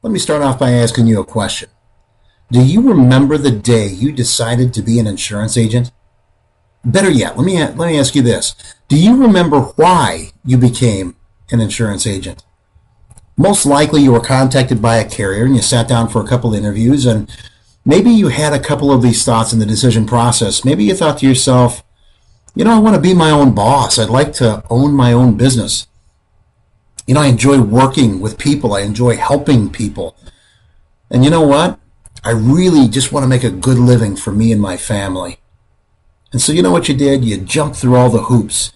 Let me start off by asking you a question. Do you remember the day you decided to be an insurance agent? Better yet, let me ask you this. Do you remember why you became an insurance agent? Most likely you were contacted by a carrier and you sat down for a couple interviews, and maybe you had a couple of these thoughts in the decision process. Maybe you thought to yourself, I want to be my own boss. I'd like to own my own business. I enjoy working with people. I enjoy helping people. And you know what? I really just want to make a good living for me and my family. And so you know what you did? You jumped through all the hoops.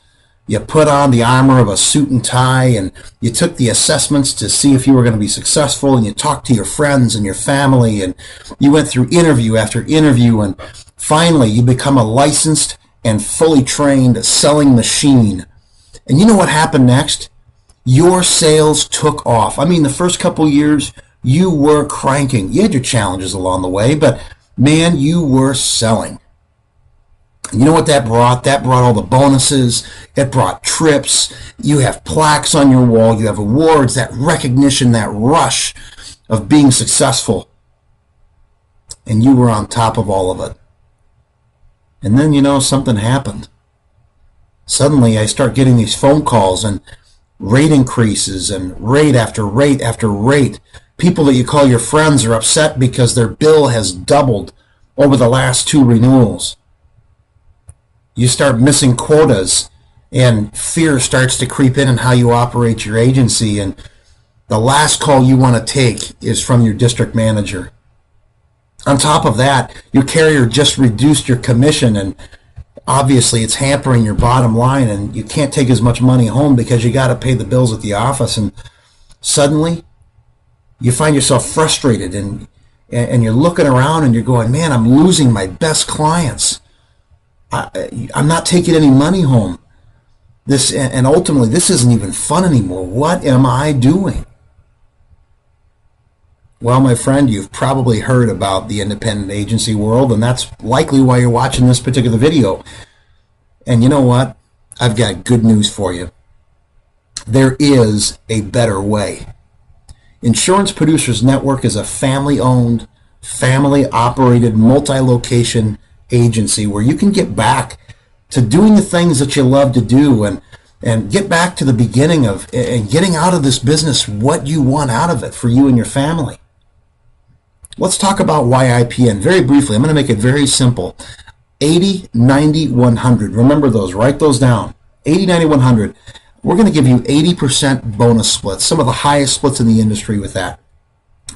You put on the armor of a suit and tie, and you took the assessments to see if you were going to be successful, and you talked to your friends and your family, and you went through interview after interview, and finally you become a licensed and fully trained selling machine. And you know what happened next? Your sales took off. I mean, the first couple years, you were cranking. You had your challenges along the way, but man, you were selling. And you know what that brought? That brought all the bonuses. It brought trips. You have plaques on your wall. You have awards, that recognition, that rush of being successful. And you were on top of all of it. And then, something happened. Suddenly, I start getting these phone calls and rate increases and rate after rate after rate. People that you call your friends are upset because their bill has doubled over the last 2 renewals. You start missing quotas, and fear starts to creep in how you operate your agency, and the last call you want to take is from your district manager. On top of that, your carrier just reduced your commission, and obviously it's hampering your bottom line, and you can't take as much money home because you got to pay the bills at the office. And suddenly you find yourself frustrated, and you're looking around and you're going, man, I'm losing my best clients. I'm not taking any money home. And ultimately, this isn't even fun anymore. What am I doing? Well, my friend, you've probably heard about the independent agency world, and that's likely why you're watching this particular video. And you know what? I've got good news for you. There is a better way. Insurance Producers Network is a family-owned, family-operated, multi-location agency where you can get back to doing the things that you love to do, and get back to the beginning of and getting out of this business what you want out of it for you and your family. Let's talk about why IPN very briefly. I'm going to make it very simple. 80, 90, 100. Remember those. Write those down. 80, 90, 100. We're going to give you 80% bonus splits, some of the highest splits in the industry with that.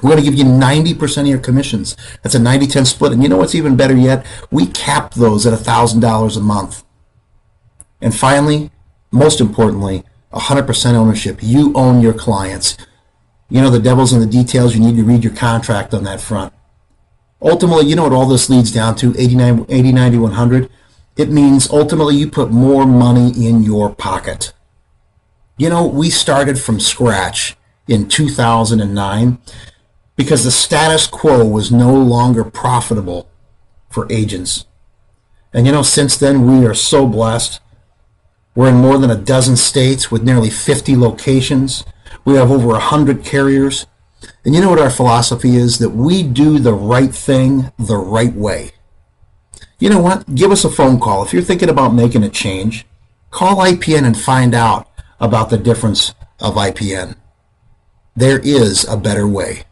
We're going to give you 90% of your commissions. That's a 90-10 split. And you know what's even better yet? We cap those at $1,000 a month. And finally, most importantly, 100% ownership. You own your clients. The devil's in the details. You need to read your contract on that front. Ultimately, you know what all this leads down to, 80, 90, 100? It means ultimately you put more money in your pocket. We started from scratch in 2009 because the status quo was no longer profitable for agents. And since then, we are so blessed. We're in more than a dozen states with nearly 50 locations. We have over 100 carriers. And you know what our philosophy is? That we do the right thing the right way. You know what? Give us a phone call. If you're thinking about making a change, call IPN and find out about the difference of IPN. There is a better way.